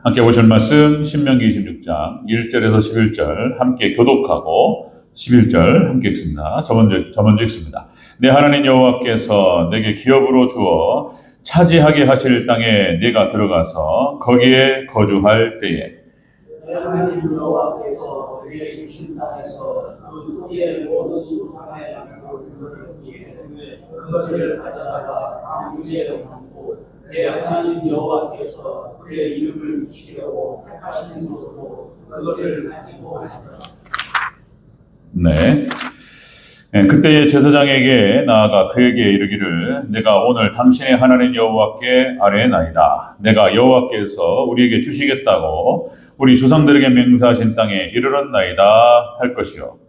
함께 보실 말씀 신명기 26장 1절에서 11절 함께 교독하고 11절 함께 읽습니다. 저 먼저 읽습니다. 내 하나님 여호와께서 내게 기업으로 주어 차지하게 하실 땅에 네가 들어가서 거기에 거주할 때에 내 하나님 여호와께서 내게 주신 땅에서 그 토지의 모든 수산의 양식을 위해 그것을 가져다가 강 위에 얹고 내 하나님 여호와께서 그의 이름을 지키려고 택하신 곳으로 그것을 가지고 하시라. 네. 그때의 제사장에게 나아가 그에게 이르기를 내가 오늘 당신의 하나님 여호와께 아뢰나이다. 내가 여호와께서 우리에게 주시겠다고 우리 조상들에게 맹세하신 땅에 이르렀나이다 할 것이요.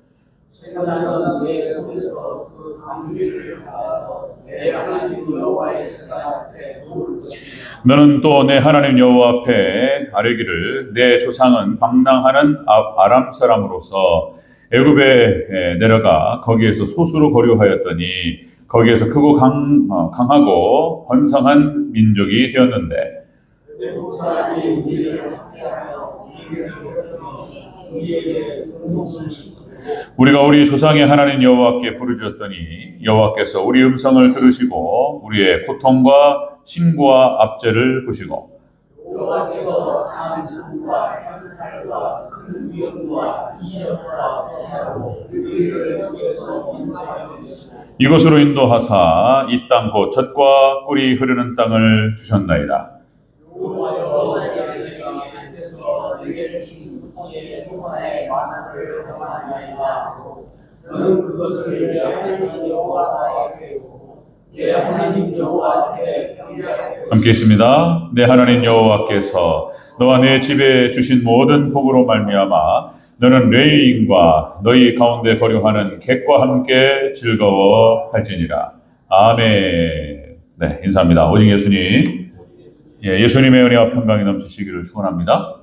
제사장은 내 손에서 그 강 위를 가서 내 하나님 여호와의 제단 앞에 놓을 것이며 너는 또 내 하나님 여호와 앞에 아뢰기를 내 조상은 방랑하는 아람 사람으로서 애굽에 내려가 거기에서 소수로 거류하였더니 거기에서 크고 강하고 번성한 민족이 되었는데 애굽 사람이 우리를 학대하여 우리에게 종목을 시키고 우리가 우리 조상의 하나님 여호와께 부르짖었더니 여호와께서 우리 음성을 들으시고 우리의 고통과 신고와 압제를 보시고 여호와께서 강한 산과 향칼과 큰 위험과 이적과 대사로 우리를 위해서 인도하여 주시고 이곳으로 인도하사 이 땅 곧 젖과 꿀이 흐르는 땅을 주셨나이다. 여호와여 내가 주께서 내게 주신 땅의 소산의 만화를 경험하나이다. 너는 그것을 내 하나님 여호와 앞에 두고 내 하나님 여호와 앞에 경배하고 함께 있습니다. 내 하나님 여호와께서 너와 내 집에 주신 모든 복으로 말미암아 너는 레위인과 너희 가운데 거류하는 객과 함께 즐거워할지니라. 아멘. 네, 인사합니다. 오직 예수님. 예수님의 은혜와 평강이 넘치시기를 축원합니다.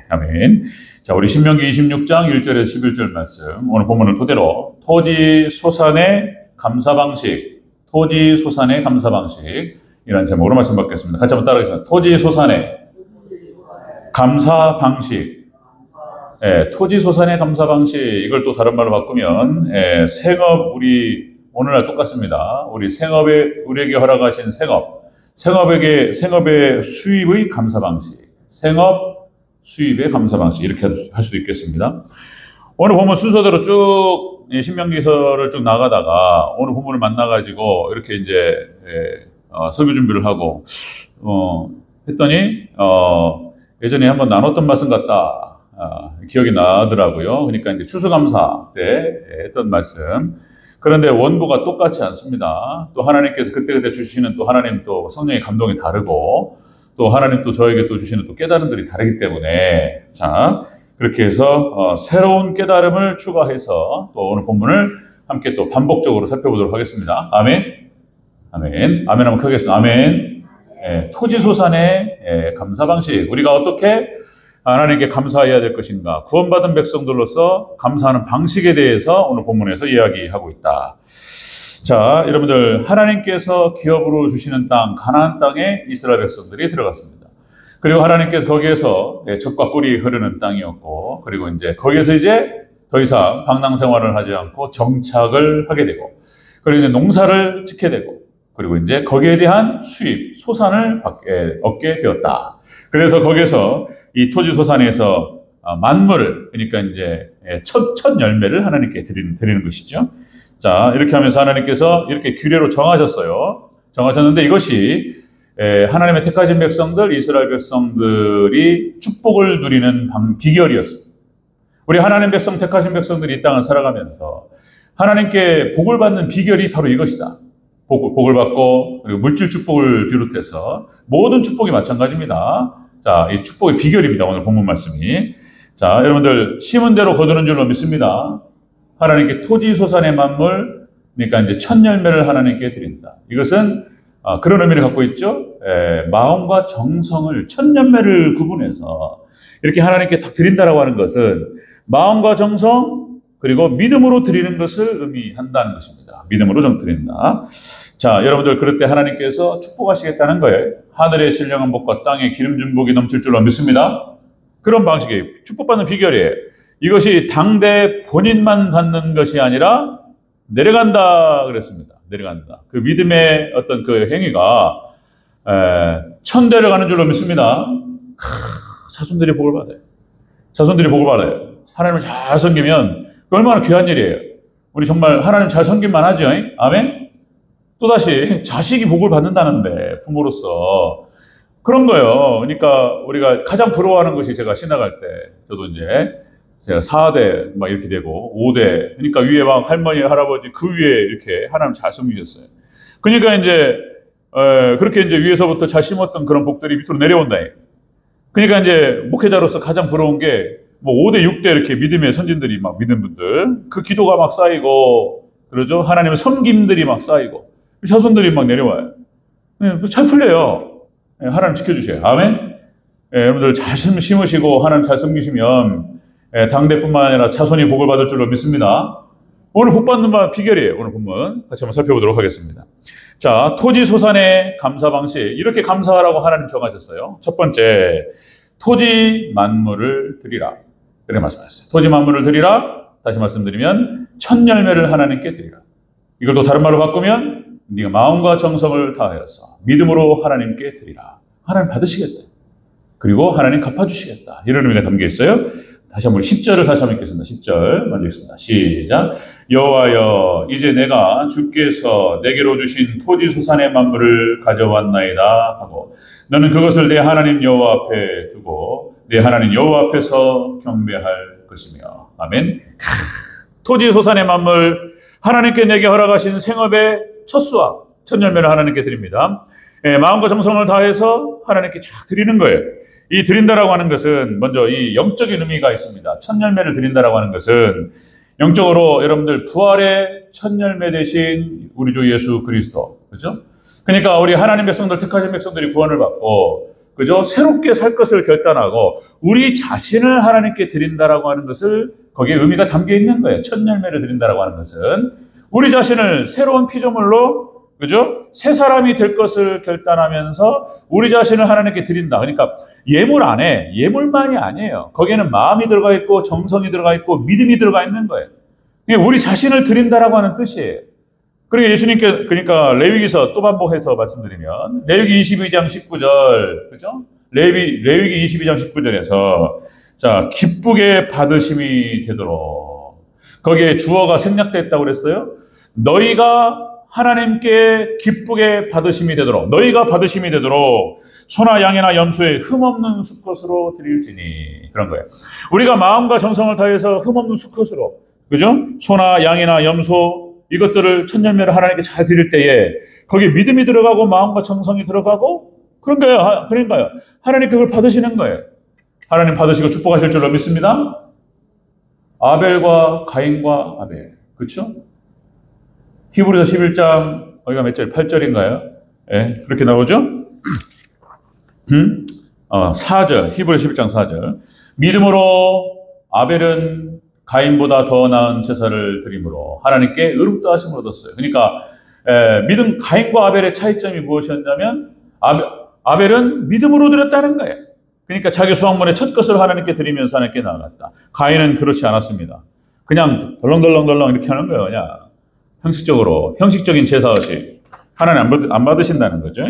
아멘. 자, 우리 신명기 26장 1절에서 11절 말씀. 오늘 본문을 토대로 토지소산의 감사 방식, 토지소산의 감사 방식이라는 제목으로 말씀 받겠습니다. 같이 한번 따라하겠습니다. 토지소산의 감사 방식. 토지소산의 감사 방식. 이걸 또 다른 말로 바꾸면 생업, 우리 오늘날 똑같습니다. 우리 생업에 우리에게 허락하신 생업의 수입의 감사 방식, 생업 수입의 감사 방식 이렇게 할 수도 있겠습니다. 오늘 보면 순서대로 쭉 신명기서를 쭉 나가다가 오늘 본문을 만나가지고 이렇게 이제 설교 준비를 하고 했더니 예전에 한번 나눴던 말씀 같다 기억이 나더라고요. 그러니까 이제 추수감사 때 했던 말씀. 그런데 원고가 똑같지 않습니다. 또 하나님께서 그때그때 주시는 또 하나님 또 성령의 감동이 다르고 또 하나님 또 저에게 또 주시는 또 깨달음들이 다르기 때문에 자 그렇게 해서 새로운 깨달음을 추가해서 또 오늘 본문을 함께 또 반복적으로 살펴보도록 하겠습니다. 아멘. 아멘. 아멘 한번 크게 했습니다. 아멘. 토지소산의 감사 방식. 우리가 어떻게 하나님께 감사해야 될 것인가? 구원받은 백성들로서 감사하는 방식에 대해서 오늘 본문에서 이야기하고 있다. 자, 여러분들 하나님께서 기업으로 주시는 땅, 가나안 땅에 이스라엘 백성들이 들어갔습니다. 그리고 하나님께서 거기에서 젖과 꿀이 흐르는 땅이었고, 그리고 이제 거기에서 이제 더 이상 방랑 생활을 하지 않고 정착을 하게 되고, 그리고 이제 농사를 짓게 되고, 그리고 이제 거기에 대한 수입, 소산을 얻게 되었다. 그래서 거기에서 이 토지소산에서 만물을, 그러니까 이제 첫 열매를 하나님께 드리는 것이죠. 자, 이렇게 하면서 하나님께서 이렇게 규례로 정하셨어요. 정하셨는데 이것이 하나님의 택하신 백성들, 이스라엘 백성들이 축복을 누리는 비결이었습니다. 우리 하나님 백성, 택하신 백성들이 이 땅을 살아가면서 하나님께 복을 받는 비결이 바로 이것이다. 복을 받고 그리고 물질 축복을 비롯해서 모든 축복이 마찬가지입니다. 자, 이 축복의 비결입니다. 오늘 본문 말씀이. 자, 여러분들 심은 대로 거두는 줄로 믿습니다. 하나님께 토지소산의 만물, 그러니까 이제 첫 열매를 하나님께 드린다. 이것은 그런 의미를 갖고 있죠. 마음과 정성을 첫 열매를 구분해서 이렇게 하나님께 딱 드린다라고 하는 것은 마음과 정성 그리고 믿음으로 드리는 것을 의미한다는 것입니다. 믿음으로 드린다. 자, 여러분들 그럴 때 하나님께서 축복하시겠다는 거예요. 하늘의 신령한 복과 땅의 기름진 복이 넘칠 줄로 믿습니다. 그런 방식이에요. 축복받는 비결이에요. 이것이 당대 본인만 받는 것이 아니라 내려간다 그랬습니다. 내려간다. 그 믿음의 어떤 그 행위가 천대를 가는 줄로 믿습니다. 자손들이 복을 받아요. 자손들이 복을 받아요. 하나님을 잘 섬기면 얼마나 귀한 일이에요. 우리 정말 하나님 잘 섬김만 하죠. 아멘? 또다시 자식이 복을 받는다는데 부모로서 그런 거예요. 그러니까 우리가 가장 부러워하는 것이 제가 신학할 때 저도 이제 제가 4대 막 이렇게 되고 5대 그러니까 위에 막 할머니 할아버지 그 위에 이렇게 하나님 잘 섬기셨어요. 그러니까 이제 그렇게 이제 위에서부터 잘 심었던 그런 복들이 밑으로 내려온다. 그러니까 이제 목회자로서 가장 부러운 게 뭐 5대 6대 이렇게 믿음의 선진들이 막 믿는 분들 그 기도가 막 쌓이고 그러죠. 하나님의 섬김들이 막 쌓이고 자손들이 막 내려와요. 잘 풀려요. 하나님 지켜주세요. 아멘. 여러분들 잘 심으시고 하나님 잘 섬기시면 당대뿐만 아니라 자손이 복을 받을 줄로 믿습니다. 오늘 복 받는 비결이에요. 오늘 본문 같이 한번 살펴보도록 하겠습니다. 자, 토지소산의 감사 방식 이렇게 감사하라고 하나님 정하셨어요. 첫 번째, 토지 만물을 드리라. 이렇게 말씀하셨어요. 토지 만물을 드리라. 다시 말씀드리면 첫 열매를 하나님께 드리라. 이걸 또 다른 말로 바꾸면 네가 마음과 정성을 다하여서 믿음으로 하나님께 드리라. 하나님 받으시겠다. 그리고 하나님 갚아주시겠다. 이런 의미가 담겨 있어요. 다시 한번 10절을 다시 한번 읽겠습니다. 10절 먼저 읽습니다. 시작. 여호와여 이제 내가 주께서 내게로 주신 토지소산의 만물을 가져왔나이다 하고 너는 그것을 내 하나님 여호와 앞에 두고 내 하나님 여호와 앞에서 경배할 것이며. 아멘. 토지소산의 만물 하나님께 내게 허락하신 생업의 첫 수확, 첫 열매를 하나님께 드립니다. 마음과 정성을 다해서 하나님께 쫙 드리는 거예요. 이 드린다라고 하는 것은 먼저 이 영적인 의미가 있습니다. 첫 열매를 드린다라고 하는 것은 영적으로 여러분들 부활의 첫 열매 되신 우리 주 예수 그리스도, 그죠? 그러니까 우리 하나님 백성들, 택하신 백성들이 구원을 받고, 그죠? 새롭게 살 것을 결단하고 우리 자신을 하나님께 드린다라고 하는 것을 거기에 의미가 담겨 있는 거예요. 첫 열매를 드린다라고 하는 것은 우리 자신을 새로운 피조물로, 그죠? 새 사람이 될 것을 결단하면서 우리 자신을 하나님께 드린다. 그러니까 예물 안에 예물만이 아니에요. 거기에는 마음이 들어가 있고 정성이 들어가 있고 믿음이 들어가 있는 거예요. 우리 자신을 드린다라고 하는 뜻이에요. 그러니까 예수님께, 그러니까 레위기서 또 반복해서 말씀드리면 레위기 22장 19절, 그죠? 레위기 22장 19절에서 자, 기쁘게 받으심이 되도록 거기에 주어가 생략됐다고 그랬어요. 너희가 하나님께 기쁘게 받으심이 되도록, 너희가 받으심이 되도록 소나 양이나 염소의 흠없는 수컷으로 드릴지니. 그런 거예요. 우리가 마음과 정성을 다해서 흠없는 수컷으로, 그죠? 소나 양이나 염소 이것들을 첫 열매를 하나님께 잘 드릴 때에 거기에 믿음이 들어가고 마음과 정성이 들어가고 그런 거예요. 그러니까요. 하나님 그걸 받으시는 거예요. 하나님 받으시고 축복하실 줄로 믿습니다. 아벨과 가인과 아벨, 그렇죠? 히브리서 11장 여기가 몇 절? 8절인가요? 예, 그렇게 나오죠? 4절, 히브리서 11장 4절. 믿음으로 아벨은 가인보다 더 나은 제사를 드림으로 하나님께 의롭다 하심을 얻었어요. 그러니까 믿음 가인과 아벨의 차이점이 무엇이었냐면 아벨은 믿음으로 드렸다는 거예요. 그러니까 자기 수확물의 첫 것을 하나님께 드리면서 하나님께 나아갔다. 가인은 그렇지 않았습니다. 그냥 덜렁덜렁 이렇게 하는 거예요. 그냥 형식적으로, 형식적인 제사의식. 하나님 안 받으신다는 거죠.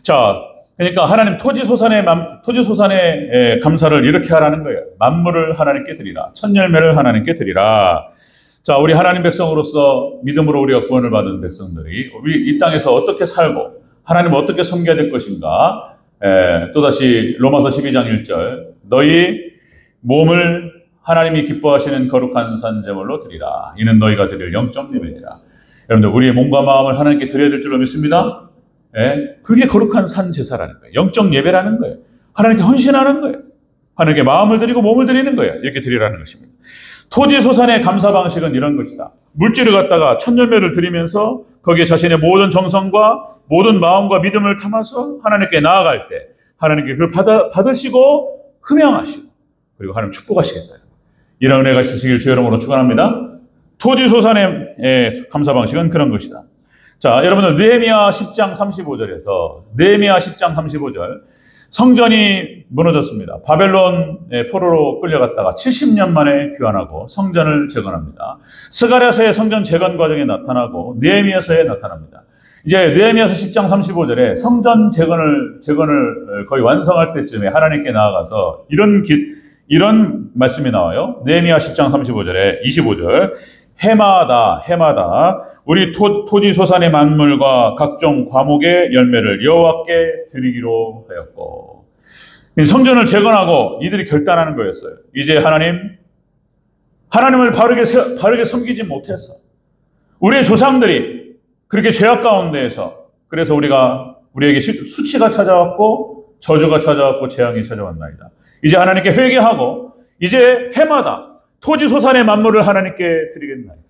자, 그러니까 하나님 토지소산의 감사를 이렇게 하라는 거예요. 만물을 하나님께 드리라. 첫 열매를 하나님께 드리라. 자, 우리 하나님 백성으로서 믿음으로 우리가 구원을 받은 백성들이 우리 이 땅에서 어떻게 살고 하나님을 어떻게 섬겨야 될 것인가. 또다시 로마서 12장 1절. 너희 몸을 하나님이 기뻐하시는 거룩한 산제물로 드리라. 이는 너희가 드릴 영적 예배니라. 여러분들 우리의 몸과 마음을 하나님께 드려야 될 줄로 믿습니다. 그게 거룩한 산 제사라는 거예요. 영적 예배라는 거예요. 하나님께 헌신하는 거예요. 하나님께 마음을 드리고 몸을 드리는 거예요. 이렇게 드리라는 것입니다. 토지소산의 감사 방식은 이런 것이다. 물질을 갖다가 첫 열매를 드리면서 거기에 자신의 모든 정성과 모든 마음과 믿음을 담아서 하나님께 나아갈 때 하나님께 그걸 받으시고 흠양하시고 그리고 하나님 축복하시겠다. 이런 은혜가 있으시길 주의 이름으로 축원합니다. 토지소산의 감사 방식은 그런 것이다. 자, 여러분들 느헤미야 10장 35절에서 느헤미야 10장 35절 성전이 무너졌습니다. 바벨론의 포로로 끌려갔다가 70년 만에 귀환하고 성전을 재건합니다. 스가랴서의 성전 재건 과정에 나타나고 느헤미야서에 나타납니다. 이제 느헤미야서 10장 35절에 성전 재건을 거의 완성할 때쯤에 하나님께 나아가서 이런 말씀이 나와요. 느헤미야 10장 35절에 25절 해마다 우리 토지 소산의 만물과 각종 과목의 열매를 여호와께 드리기로 하였고, 성전을 재건하고 이들이 결단하는 거였어요. 이제 하나님을 바르게 섬기지 못해서 우리의 조상들이 그렇게 죄악 가운데에서, 그래서 우리에게 수치가 찾아왔고 저주가 찾아왔고 재앙이 찾아왔나이다. 이제 하나님께 회개하고 이제 해마다 토지 소산의 만물을 하나님께 드리겠나이다.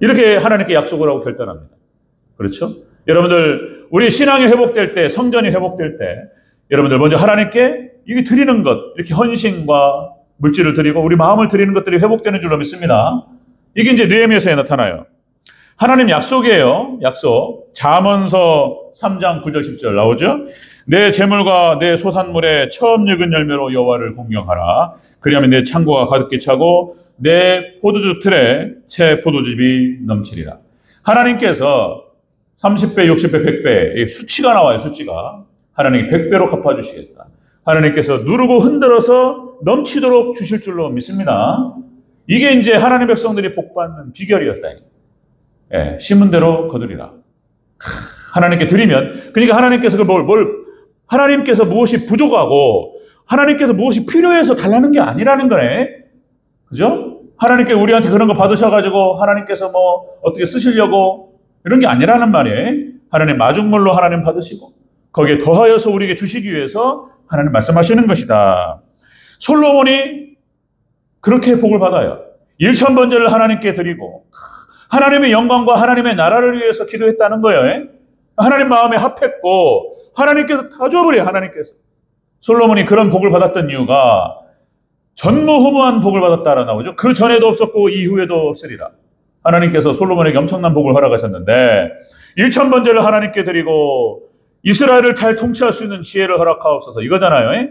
이렇게 하나님께 약속을 하고 결단합니다. 그렇죠? 여러분들, 우리 신앙이 회복될 때, 성전이 회복될 때, 여러분들 먼저 하나님께 이게 드리는 것, 이렇게 헌신과 물질을 드리고 우리 마음을 드리는 것들이 회복되는 줄로 믿습니다. 이게 이제 느헤미야서에 나타나요. 하나님 약속이에요. 약속. 잠언서 3장 9절 10절 나오죠? 내 재물과 내 소산물의 처음 익은 열매로 여호와를 공경하라. 그리하면 내 창고가 가득히 차고 내 포도주 틀에 새 포도즙이 넘치리라. 하나님께서 30배, 60배, 100배 수치가 나와요. 수치가. 하나님이 100배로 갚아주시겠다. 하나님께서 누르고 흔들어서 넘치도록 주실 줄로 믿습니다. 이게 이제 하나님 백성들이 복받는 비결이었다. 예, 심은 대로 거두리라. 하나님께 드리면, 그러니까 하나님께서 하나님께서 무엇이 부족하고 하나님께서 무엇이 필요해서 달라는 게 아니라는 거네. 그죠? 하나님께 우리한테 그런 거 받으셔가지고 하나님께서 어떻게 쓰시려고 이런 게 아니라는 말이에요. 하나님 마중물로 하나님 받으시고 거기에 더하여서 우리에게 주시기 위해서 하나님 말씀하시는 것이다. 솔로몬이 그렇게 복을 받아요. 1,000번제를 하나님께 드리고 하나님의 영광과 하나님의 나라를 위해서 기도했다는 거예요. 하나님 마음에 합했고 하나님께서 다 줘버려요. 하나님께서. 솔로몬이 그런 복을 받았던 이유가 전무후무한 복을 받았다라 나오죠. 그 전에도 없었고 이후에도 없으리라. 하나님께서 솔로몬에게 엄청난 복을 허락하셨는데 1,000번제를 하나님께 드리고 이스라엘을 잘 통치할 수 있는 지혜를 허락하옵소서 이거잖아요.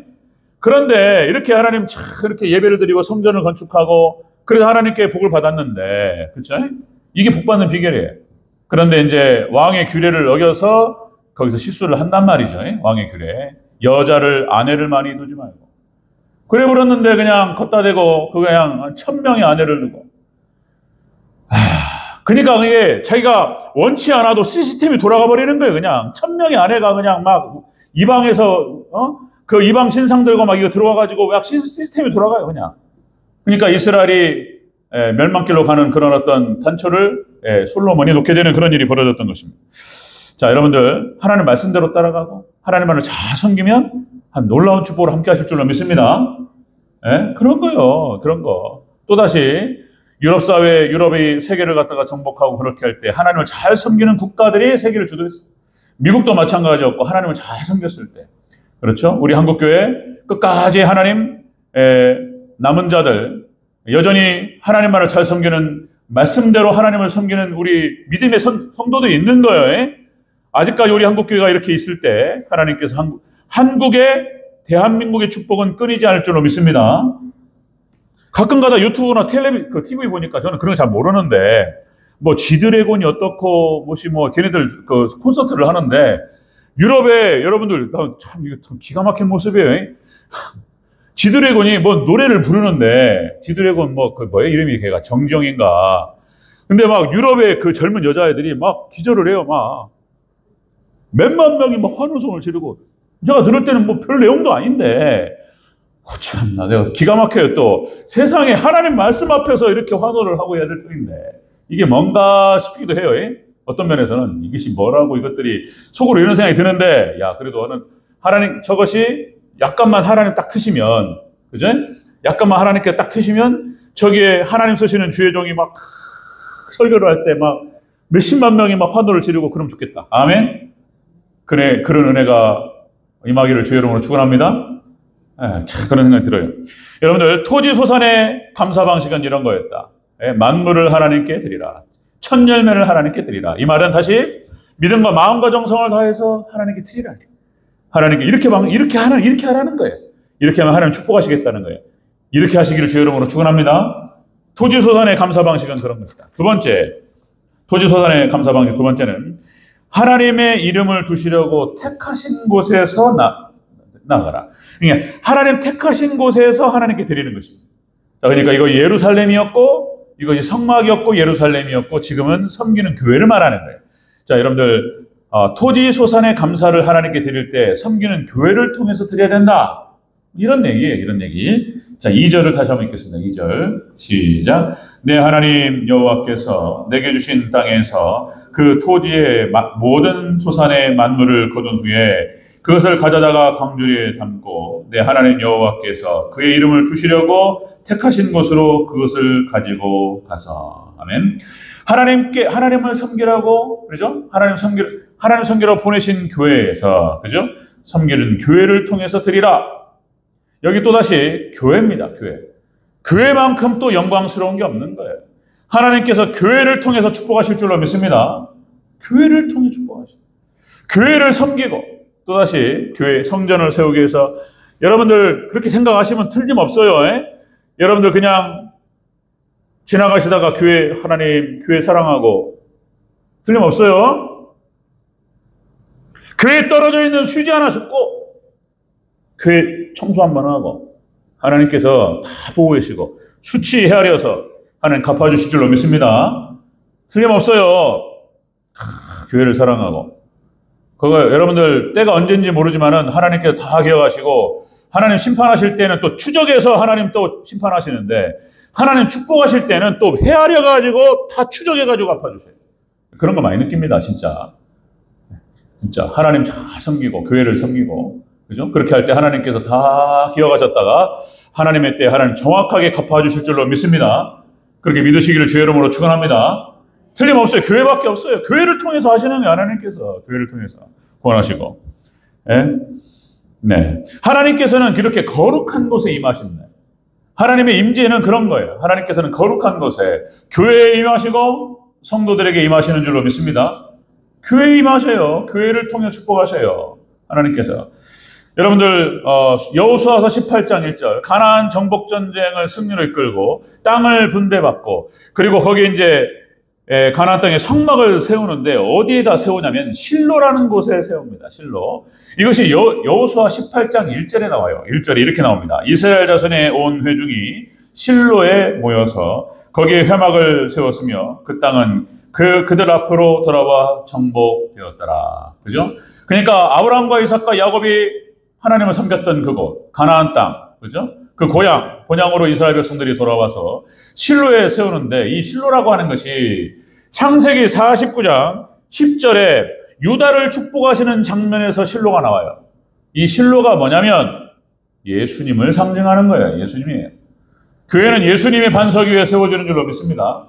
그런데 이렇게 하나님 이렇게 예배를 드리고 성전을 건축하고 그래서 하나님께 복을 받았는데, 그렇죠? 이게 복 받는 비결이에요. 그런데 이제 왕의 규례를 어겨서 거기서 실수를 한단 말이죠. 왕의 규례. 여자를, 아내를 많이 두지 말고. 그래 버렸는데 그냥 걷다 대고 그냥 1,000명의 아내를 두고. 그러니까 이게 자기가 원치 않아도 시스템이 돌아가 버리는 거예요. 그냥 1,000명의 아내가 그냥 막 이방에서 그 이방 신상들과 막 이거 들어와가지고 막 시스템이 돌아가요. 그냥. 그러니까 이스라엘이 멸망길로 가는 그런 어떤 단초를 솔로몬이 놓게 되는 그런 일이 벌어졌던 것입니다. 자, 여러분들 하나님 말씀대로 따라가고 하나님만을 잘 섬기면 한 놀라운 축복을 함께 하실 줄로 믿습니다. 그런 거요. 그런 거. 또다시 유럽이 세계를 갖다가 정복하고 그렇게 할 때 하나님을 잘 섬기는 국가들이 세계를 주도했어요. 미국도 마찬가지였고 하나님을 잘 섬겼을 때. 그렇죠? 우리 한국교회 끝까지 하나님 남은 자들 여전히 하나님만을 잘 섬기는 말씀대로 하나님을 섬기는 우리 믿음의 성도들이 있는 거예요. 아직까지 우리 한국교회가 이렇게 있을 때 하나님께서 대한민국의 축복은 끊이지 않을 줄로 믿습니다. 가끔가다 유튜브나 TV 보니까 저는 그런 거 잘 모르는데 지드래곤이 어떻고 걔네들 그 콘서트를 하는데 유럽에 여러분들 참 이거 참 기가 막힌 모습이에요. 지드래곤이 노래를 부르는데 지드래곤 이름이 걔가 정지영인가. 근데 막 유럽의 그 젊은 여자애들이 막 기절을 해요. 막 몇만 명이 환호성을 지르고 제가 들을 때는 별 내용도 아닌데 참나 내가 기가 막혀요. 또 세상에 하나님 말씀 앞에서 이렇게 환호를 하고 해야 될 텐데 이게 뭔가 싶기도 해요. 어떤 면에서는 이것이 뭐라고 이것들이 속으로 이런 생각이 드는데 그래도 하나님 저것이 약간만 하나님 딱 트시면 그죠? 약간만 하나님께 딱 트시면 저기에 하나님 쓰시는 주의 종이 막 설교를 할 때 막 몇십만 명이 막 환호를 지르고 그러면 좋겠다. 아멘. 그래 그런 은혜가 임하기를 주의 이름으로 축원합니다. 참 그런 생각이 들어요. 여러분들 토지 소산의 감사 방식은 이런 거였다. 만물을 하나님께 드리라. 첫 열매를 하나님께 드리라. 이 말은 다시 믿음과 마음과 정성을 다해서 하나님께 드리라. 하나님께 이렇게 하라는 거예요. 이렇게 하면 하나님 축복하시겠다는 거예요. 이렇게 하시기를 주의 이름으로 축원합니다. 토지소산의 감사 방식은 그런 것이다. 두 번째, 토지소산의 감사 방식 두 번째는 하나님의 이름을 두시려고 택하신 곳에서 나가라. 그러니까 하나님 택하신 곳에서 하나님께 드리는 것입니다. 자, 그러니까 이거 예루살렘이었고 이것이 성막이었고 예루살렘이었고 지금은 섬기는 교회를 말하는 거예요. 자, 여러분들 토지소산의 감사를 하나님께 드릴 때 섬기는 교회를 통해서 드려야 된다. 이런 얘기예요. 이런 얘기. 자, 2절을 다시 한번 읽겠습니다. 2절 시작. 내 하나님 여호와께서 내게 주신 땅에서 그 토지의 모든 소산의 만물을 거둔 후에 그것을 가져다가 광주리에 담고 내 하나님 여호와께서 그의 이름을 두시려고 택하신 곳으로 그것을 가지고 가서. 아멘. 하나님을 섬기라고, 그죠? 하나님 섬기라고 보내신 교회에서, 그죠? 섬기는 교회를 통해서 드리라. 여기 또다시 교회입니다. 교회만큼 또 영광스러운 게 없는 거예요. 하나님께서 교회를 통해서 축복하실 줄로 믿습니다. 교회를 통해 축복하시고 교회를 섬기고 또다시 교회 성전을 세우기 위해서 여러분들 그렇게 생각하시면 틀림없어요. 여러분들 그냥 지나가시다가 하나님 교회 사랑하고 틀림없어요. 교회에 떨어져 있는 휴지 하나 줍고 교회 청소 한번 하고 하나님께서 다 보고 계시고 수치 헤아려서 하나님 갚아주실 줄로 믿습니다. 틀림없어요. 교회를 사랑하고 그거 여러분들 때가 언제인지 모르지만은 하나님께서 다 기억하시고 하나님 심판하실 때는 또 추적해서 하나님 또 심판하시는데 하나님 축복하실 때는 또 헤아려가지고 다 추적해가지고 갚아주세요. 그런 거 많이 느낍니다. 진짜 하나님 잘 섬기고 교회를 섬기고 그죠? 그렇게 할 때 하나님께서 다 기억하셨다가 하나님의 때 하나님 정확하게 갚아주실 줄로 믿습니다. 그렇게 믿으시기를 주의 이름으로 축원합니다. 틀림없어요. 교회밖에 없어요. 교회를 통해서 하시는 게 하나님께서 교회를 통해서 구원하시고. 네. 하나님께서는 그렇게 거룩한 곳에 임하신다. 하나님의 임재는 그런 거예요. 하나님께서는 거룩한 곳에 교회에 임하시고 성도들에게 임하시는 줄로 믿습니다. 교회에 임하셔요. 교회를 통해 축복하셔요. 하나님께서. 여러분들 여호수아서 18장 1절 가나안 정복 전쟁을 승리로 이끌고 땅을 분배받고 그리고 거기에 이제 가나안 땅에 성막을 세우는데 어디에다 세우냐면 실로라는 곳에 세웁니다. 실로. 이것이 여호수아 18장 1절에 나와요. 1절에 이렇게 나옵니다. 이스라엘 자손의 온 회중이 실로에 모여서 거기에 회막을 세웠으며 그 땅은 그들 앞으로 돌아와 정복되었더라. 그죠? 그러니까 아브라함과 이삭과 야곱이 하나님을 섬겼던 그곳, 가나안 땅, 그죠? 그 본향으로 이스라엘 백성들이 돌아와서 실로에 세우는데 이 실로라고 하는 것이 창세기 49장 10절에 유다를 축복하시는 장면에서 실로가 나와요. 이 실로가 뭐냐면 예수님을 상징하는 거예요. 예수님이에요. 교회는 예수님의 반석 위에 세워지는 줄로 믿습니다.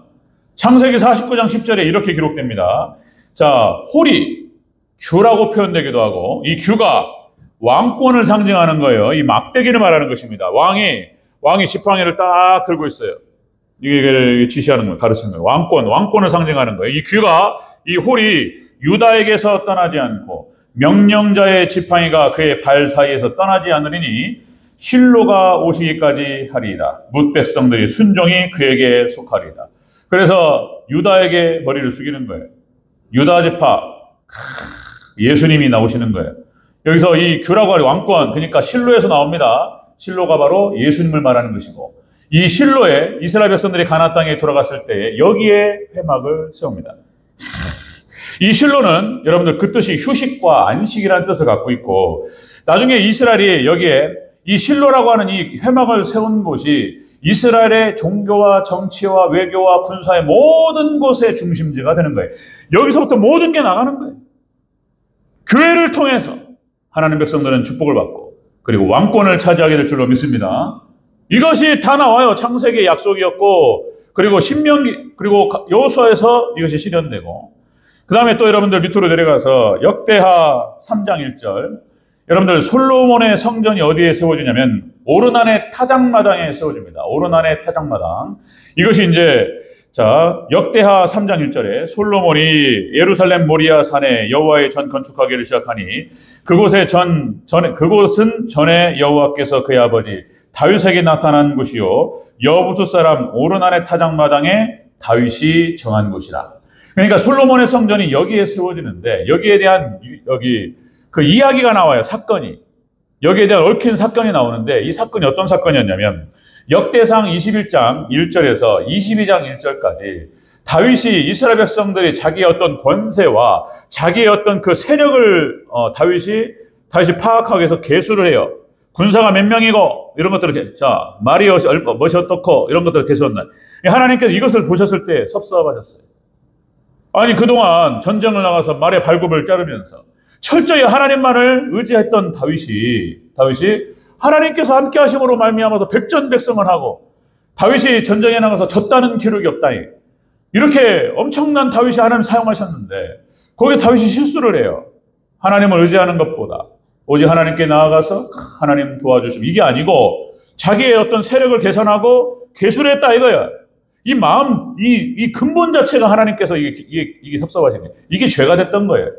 창세기 49장 10절에 이렇게 기록됩니다. 자, 홀이 규라고 표현되기도 하고 이 규가 왕권을 상징하는 거예요. 이 막대기를 말하는 것입니다. 왕이 지팡이를 딱 들고 있어요. 이게 지시하는 거예요. 가르치는 거예요. 왕권을 상징하는 거예요. 이 홀이 유다에게서 떠나지 않고 명령자의 지팡이가 그의 발 사이에서 떠나지 않으리니 실로가 오시기까지 하리이다. 뭇 백성들이 순종이 그에게 속하리이다. 그래서 유다에게 머리를 숙이는 거예요. 유다 지파 예수님이 나오시는 거예요. 여기서 이 규라고 하는 왕권, 그러니까 실로에서 나옵니다. 실로가 바로 예수님을 말하는 것이고 이 실로에 이스라엘 백성들이 가나안 땅에 돌아갔을 때 여기에 회막을 세웁니다. 이 실로는 여러분들 그 뜻이 휴식과 안식이라는 뜻을 갖고 있고 나중에 이스라엘이 여기에 이 실로라고 하는 이 회막을 세운 곳이 이스라엘의 종교와 정치와 외교와 군사의 모든 것의 중심지가 되는 거예요. 여기서부터 모든 게 나가는 거예요. 교회를 통해서 하나님 백성들은 축복을 받고 그리고 왕권을 차지하게 될 줄로 믿습니다. 이것이 다 나와요. 창세기의 약속이었고 그리고 신명기 그리고 여호수아에서 이것이 실현되고 그 다음에 또 여러분들 밑으로 내려가서 역대하 3장 1절 여러분들 솔로몬의 성전이 어디에 세워지냐면 오르난의 타작마당에 세워집니다. 오르난의 타작마당. 이것이 이제 자, 역대하 3장 1절에 솔로몬이 예루살렘 모리아 산에 여호와의 전 건축하기를 시작하니 그곳은 전에 여호와께서 그의 아버지 다윗에게 나타난 곳이요 여부수 사람 오르난의 타작마당에 다윗이 정한 곳이라. 그러니까 솔로몬의 성전이 여기에 세워지는데 여기에 대한 그 이야기가 나와요. 사건이. 여기에 대한 얽힌 사건이 나오는데 이 사건이 어떤 사건이었냐면 역대상 21장 1절에서 22장 1절까지 다윗이 이스라엘 백성들이 자기의 어떤 권세와 자기의 어떤 그 세력을 다윗이 파악하기 위해서 계수를 해요. 군사가 몇 명이고 이런 것들을 자 말이 멋이 어떻고 이런 것들을 계수한다. 하나님께서 이것을 보셨을 때 섭섭하셨어요. 아니 그동안 전쟁을 나가서 말의 발굽을 자르면서 철저히 하나님만을 의지했던 다윗이 하나님께서 함께 하심으로 말미암아서 백전백승을 하고 다윗이 전쟁에 나가서 졌다는 기록이 없다니 이렇게 엄청난 다윗이 하나님 사용하셨는데 거기에 다윗이 실수를 해요. 하나님을 의지하는 것보다 오직 하나님께 나아가서 하나님 도와주심 이게 아니고 자기의 어떤 세력을 개선하고 계수를 했다 이거야. 이 마음, 이 근본 자체가 하나님께서 이게 섭섭하신 거예요. 이게 죄가 됐던 거예요.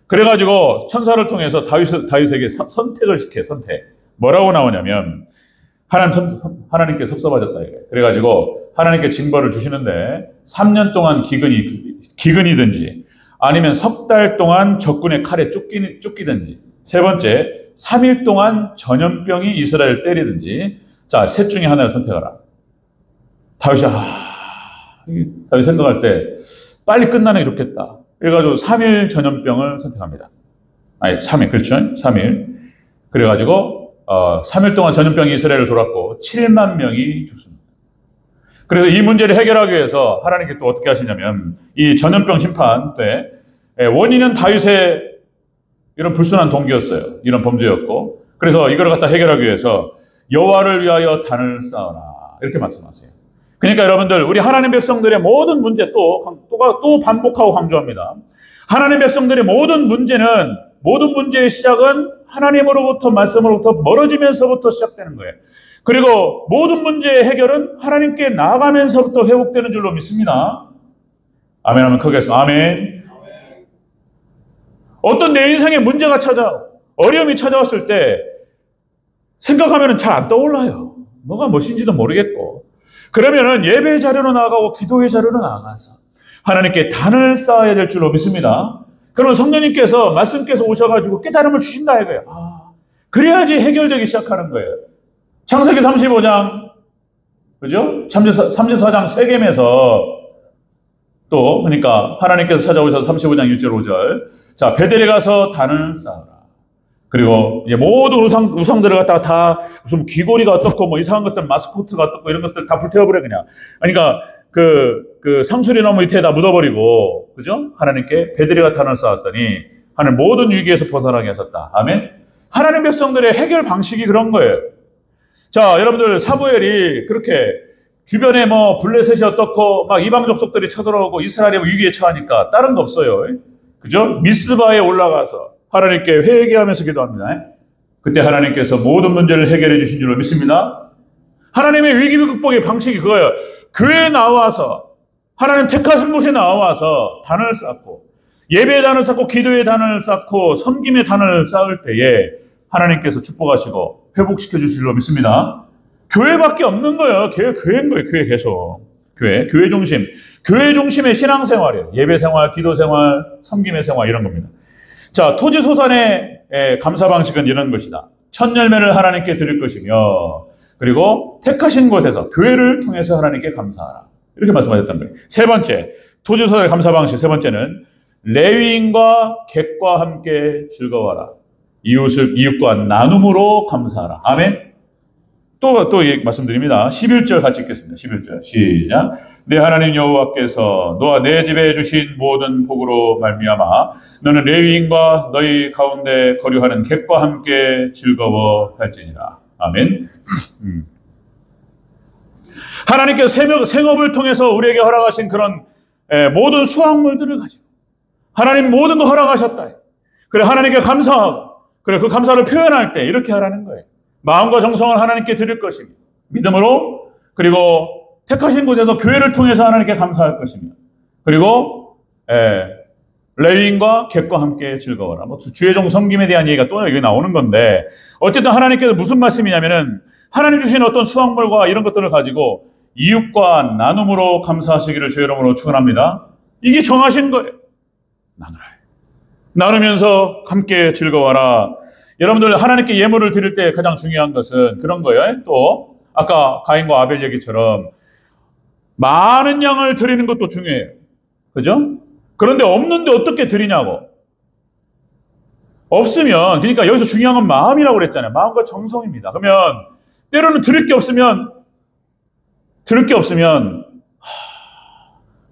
그래가지고 천사를 통해서 다윗에게 선택을 시켜요. 선택. 뭐라고 나오냐면 하나님께 섭섭하셨다 이거예요. 그래가지고 하나님께 징벌을 주시는데 3년 동안 기근이든지 아니면 석 달 동안 적군의 칼에 쫓기든지 세 번째 3일 동안 전염병이 이스라엘을 때리든지 자, 셋 중에 하나를 선택하라. 다윗이 생각할 때 빨리 끝나는 게 좋겠다. 그래가지고 3일 전염병을 선택합니다. 아니 3일 그렇죠? 3일. 그래가지고 3일 동안 전염병이 이스라엘을 돌았고 7만 명이 죽습니다. 그래서 이 문제를 해결하기 위해서 하나님께 또 어떻게 하시냐면 이 전염병 심판 때 원인은 다윗의 이런 불순한 동기였어요. 이런 범죄였고 그래서 이걸 갖다 해결하기 위해서 여호와를 위하여 단을 쌓아라 이렇게 말씀하세요. 그러니까 여러분들 우리 하나님 백성들의 모든 문제 또 반복하고 강조합니다. 하나님 백성들의 모든 문제의 시작은 하나님으로부터 말씀으로부터 멀어지면서부터 시작되는 거예요. 그리고 모든 문제의 해결은 하나님께 나아가면서부터 회복되는 줄로 믿습니다. 아멘 하면 크게 하겠습니다. 아멘. 어떤 내 인생에 문제가 어려움이 찾아왔을 때 생각하면 잘 안 떠올라요. 뭐가 무엇인지도 모르겠고 그러면은 예배의 자료로 나아가고 기도의 자료로 나아가서 하나님께 단을 쌓아야 될 줄로 믿습니다. 그러면 성령님께서 말씀께서 오셔가지고 깨달음을 주신다 이거예요. 그래야지 해결되기 시작하는 거예요. 창세기 35장 그죠? 34장 세겜에서 또 그러니까 하나님께서 찾아오셔서 35장 1절 5절 자 베델에 가서 단을 쌓아라. 그리고 이제 모든 우상들을 갖다가 다 무슨 귀고리가 어떻고 뭐 이상한 것들 마스코트가 어떻고 이런 것들 다 불태워버려 그냥. 그러니까 그 상수리 나무 밑에다 묻어버리고 그죠? 하나님께 베델에 단을 쌓았더니 하나님 모든 위기에서 벗어나게 하셨다. 아멘. 하나님 백성들의 해결 방식이 그런 거예요. 자 여러분들 사무엘이 그렇게 주변에 뭐 블레셋이 어떻고 막 이방 족속들이 쳐들어오고 이스라엘이 위기에 처하니까 다른 거 없어요. 그죠? 미스바에 올라가서 하나님께 회개하면서 기도합니다. 그때 하나님께서 모든 문제를 해결해 주신 줄로 믿습니다. 하나님의 위기 극복의 방식이 그거예요. 교회에 나와서 하나님 택하신 곳에 나와서 단을 쌓고 예배의 단을 쌓고 기도의 단을 쌓고 섬김의 단을 쌓을 때에 하나님께서 축복하시고 회복시켜 주실 줄로 믿습니다. 교회밖에 없는 거예요. 교회인 거예요. 교회 계속. 교회 중심. 교회 중심의 신앙생활이에요. 예배생활, 기도생활, 섬김의 생활 이런 겁니다. 자, 토지소산의 감사 방식은 이런 것이다. 첫 열매를 하나님께 드릴 것이며 그리고 택하신 곳에서 교회를 통해서 하나님께 감사하라. 이렇게 말씀하셨던 거예요. 세 번째, 토지소산의 감사 방식 세 번째는 레위인과 객과 함께 즐거워하라. 이웃과 나눔으로 감사하라. 아멘. 또 말씀드립니다. 11절 같이 읽겠습니다. 11절 시작. 내 하나님 여호와께서 너와 내 집에 주신 모든 복으로 말미암아 너는 레위인과 너희 가운데 거류하는 객과 함께 즐거워할지니라. 아멘. 하나님께서 생업을 통해서 우리에게 허락하신 그런 모든 수확물들을 가지고 하나님 모든 거 허락하셨다. 그래 하나님께 감사하고 그래 그 감사를 표현할 때 이렇게 하라는 거예요. 마음과 정성을 하나님께 드릴 것입니다. 믿음으로 그리고 택하신 곳에서 교회를 통해서 하나님께 감사할 것이며, 그리고 레위인과 객과 함께 즐거워라. 뭐 주의종 섬김에 대한 얘기가 또 여기 나오는 건데, 어쨌든 하나님께서 무슨 말씀이냐면은 하나님 주신 어떤 수확물과 이런 것들을 가지고 이웃과 나눔으로 감사하시기를 주의 이름으로 축원합니다. 이게 정하신 거예요. 나누라. 나누면서 함께 즐거워라. 여러분들 하나님께 예물을 드릴 때 가장 중요한 것은 그런 거예요. 또 아까 가인과 아벨 얘기처럼 많은 양을 드리는 것도 중요해요. 그죠? 그런데 없는데 어떻게 드리냐고. 없으면, 그러니까 여기서 중요한 건 마음이라고 그랬잖아요. 마음과 정성입니다. 그러면 때로는 드릴 게 없으면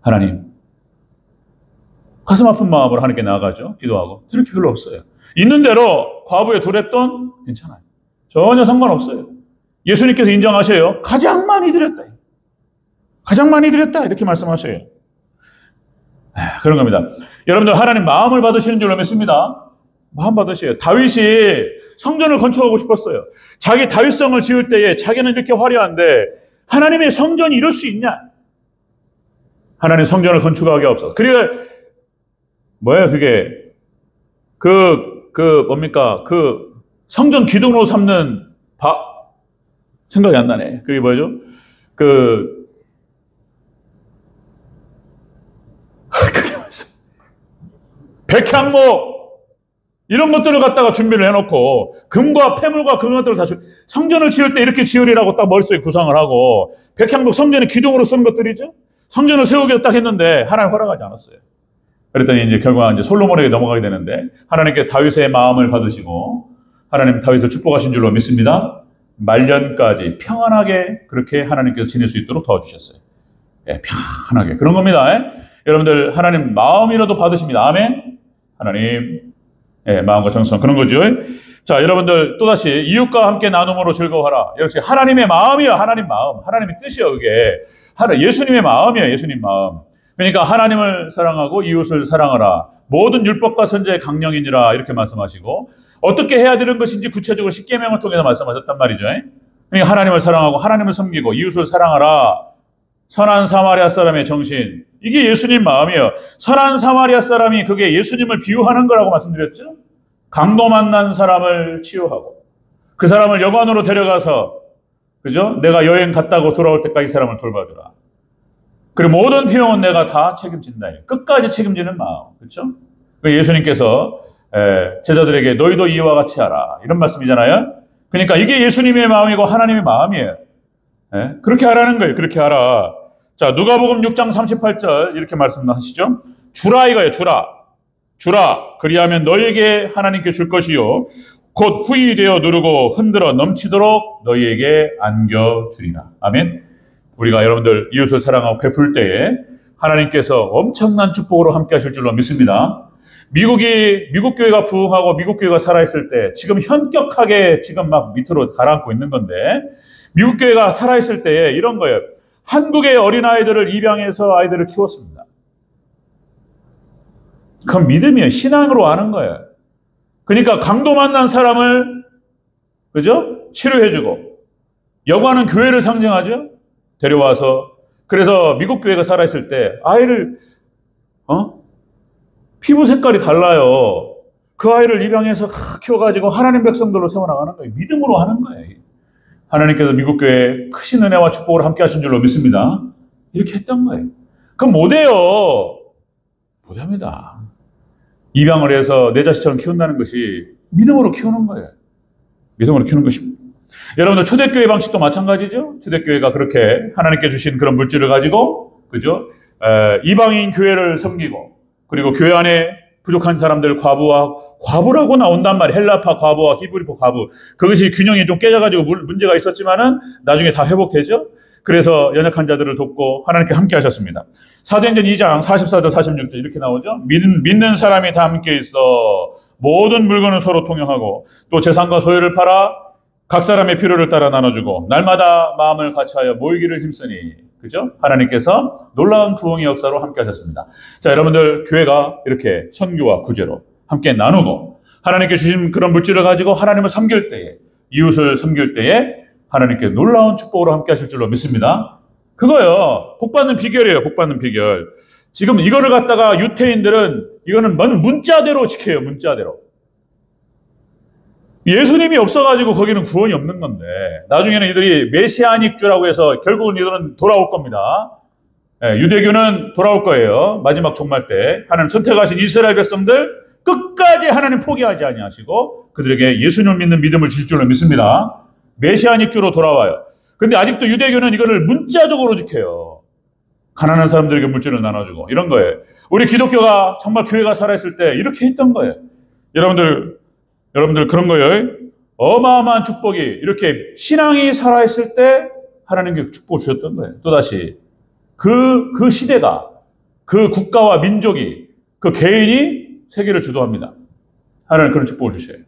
하나님, 가슴 아픈 마음으로 하나님께 나아가죠. 기도하고. 드릴 게 별로 없어요. 있는 대로 과부의 두랩돈 괜찮아요. 전혀 상관없어요. 예수님께서 인정하셔요. 가장 많이 드렸다. 가장 많이 드렸다. 이렇게 말씀하셔요. 그런 겁니다. 여러분들 하나님 마음을 받으시는 줄로 믿습니다. 마음 받으세요. 다윗이 성전을 건축하고 싶었어요. 자기 다윗성을 지을 때에 자기는 이렇게 화려한데 하나님의 성전이 이럴 수 있냐? 하나님 성전을 건축하게 없어. 그리고 뭐예요 그게? 뭡니까? 그 성전 기둥으로 삼는 생각이 안 나네. 그게 뭐죠? 백향목 이런 것들을 갖다가 준비를 해놓고 금과 폐물과 그런 것들을 다 성전을 지을 때 이렇게 지으리라고 딱 머릿속에 구상을 하고 백향목 성전의 기둥으로 쓰는 것들이죠. 성전을 세우기로 딱 했는데 하나님 허락하지 않았어요. 그랬더니 이제 결국 이제 솔로몬에게 넘어가게 되는데 하나님께 다윗의 마음을 받으시고 하나님 다윗을 축복하신 줄로 믿습니다. 말년까지 평안하게 그렇게 하나님께서 지낼 수 있도록 도와주셨어요. 예, 평안하게 그런 겁니다. 여러분들 하나님 마음이라도 받으십니다. 아멘. 하나님 마음과 정성 그런 거죠. 자, 여러분들 또다시 이웃과 함께 나눔으로 즐거워하라. 역시 하나님의 마음이야. 하나님 마음. 하나님의 뜻이야. 그게 예수님의 마음이야. 예수님 마음. 그러니까 하나님을 사랑하고 이웃을 사랑하라. 모든 율법과 선지자의 강령이니라 이렇게 말씀하시고 어떻게 해야 되는 것인지 구체적으로 십계명을 통해서 말씀하셨단 말이죠. 그러니까 하나님을 사랑하고 하나님을 섬기고 이웃을 사랑하라. 선한 사마리아 사람의 정신. 이게 예수님 마음이에요. 선한 사마리아 사람이 그게 예수님을 비유하는 거라고 말씀드렸죠. 강도 만난 사람을 치유하고 그 사람을 여관으로 데려가서 그죠? 내가 여행 갔다고 돌아올 때까지 이 사람을 돌봐주라. 그리고 모든 비용은 내가 다 책임진다. 끝까지 책임지는 마음. 그렇죠? 예수님께서 제자들에게 너희도 이와 같이 하라. 이런 말씀이잖아요. 그러니까 이게 예수님의 마음이고 하나님의 마음이에요. 그렇게 하라는 거예요. 그렇게 하라. 자, 누가복음 6장 38절 이렇게 말씀하시죠. 주라 이거예요. 주라. 그리하면 너희에게 하나님께 줄 것이요 곧 후히 되어 누르고 흔들어 넘치도록 너희에게 안겨주리라. 아멘. 우리가 여러분들 이웃을 사랑하고 베풀 때에 하나님께서 엄청난 축복으로 함께 하실 줄로 믿습니다. 미국 교회가 부흥하고 미국 교회가 살아있을 때 지금 현격하게 지금 막 밑으로 가라앉고 있는 건데 미국 교회가 살아있을 때에 이런 거예요. 한국의 어린아이들을 입양해서 아이들을 키웠습니다. 그건 믿음이에요. 신앙으로 하는 거예요. 그러니까 강도 만난 사람을 그죠? 치료해주고 여관은 교회를 상징하죠. 데려와서 그래서 미국 교회가 살아있을 때 아이를 피부 색깔이 달라요. 그 아이를 입양해서 키워가지고 하나님 백성들로 세워나가는 거예요. 믿음으로 하는 거예요. 하나님께서 미국 교회에 크신 은혜와 축복을 함께 하신 줄로 믿습니다. 이렇게 했던 거예요. 그럼 못해요. 못합니다. 입양을 해서 내 자식처럼 키운다는 것이 믿음으로 키우는 거예요. 믿음으로 키우는 것입니다. 여러분들 초대교회 방식도 마찬가지죠. 초대교회가 그렇게 하나님께 주신 그런 물질을 가지고 그죠? 이방인 교회를 섬기고 그리고 교회 안에 부족한 사람들 과부라고 나온단 말이에요. 헬라파 과부와 히브리파 과부. 그것이 균형이 좀 깨져가지고 문제가 있었지만은 나중에 다 회복되죠. 그래서 연약한 자들을 돕고 하나님께 함께 하셨습니다. 사도행전 2장 44절 46절 이렇게 나오죠. 믿는 사람이 다 함께 있어 모든 물건을 서로 통용하고 또 재산과 소유를 팔아 각 사람의 필요를 따라 나눠주고 날마다 마음을 같이하여 모이기를 힘쓰니 그죠? 하나님께서 놀라운 부흥의 역사로 함께 하셨습니다. 자, 여러분들 교회가 이렇게 선교와 구제로 함께 나누고 하나님께 주신 그런 물질을 가지고 하나님을 섬길 때에 이웃을 섬길 때에 하나님께 놀라운 축복으로 함께 하실 줄로 믿습니다. 그거요. 복 받는 비결이에요. 복 받는 비결. 지금 이거를 갖다가 유태인들은 이거는 문자대로 지켜요. 문자대로. 예수님이 없어가지고 거기는 구원이 없는 건데 나중에는 이들이 메시아닉주라고 해서 결국은 이들은 돌아올 겁니다. 유대교는 돌아올 거예요. 마지막 종말 때 하나님 선택하신 이스라엘 백성들 끝까지 하나님 포기하지 아니하시고 그들에게 예수님을 믿는 믿음을 주실 줄로 믿습니다. 메시아닉주로 돌아와요. 근데 아직도 유대교는 이거를 문자적으로 지켜요. 가난한 사람들에게 물질을 나눠주고 이런 거예요. 우리 기독교가 정말 교회가 살아있을 때 이렇게 했던 거예요. 여러분들 그런 거예요. 어마어마한 축복이 이렇게 신앙이 살아있을 때 하나님께 축복을 주셨던 거예요. 또다시 그 시대가 그 국가와 민족이 그 개인이 세계를 주도합니다. 하나님 그런 축복을 주셔요.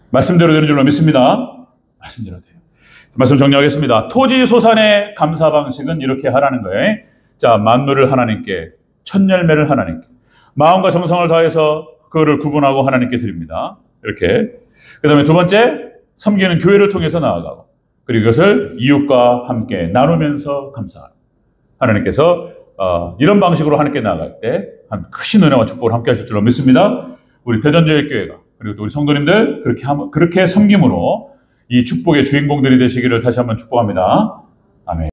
말씀대로 되는 줄로 믿습니다. 말씀대로 돼요. 말씀 정리하겠습니다. 토지소산의 감사 방식은 이렇게 하라는 거예요. 자, 만물을 하나님께, 첫 열매를 하나님께, 마음과 정성을 다해서 그거를 구분하고 하나님께 드립니다. 이렇게. 그 다음에 두 번째, 섬기는 교회를 통해서 나아가고, 그리고 이것을 이웃과 함께 나누면서 감사하고, 하나님께서 이런 방식으로 하나님께 나아갈 때 크신 은혜와 축복을 함께 하실 줄로 믿습니다. 우리 대전제일교회가 그리고 또 우리 성도님들 그렇게 섬김으로 이 축복의 주인공들이 되시기를 다시 한번 축복합니다. 아멘.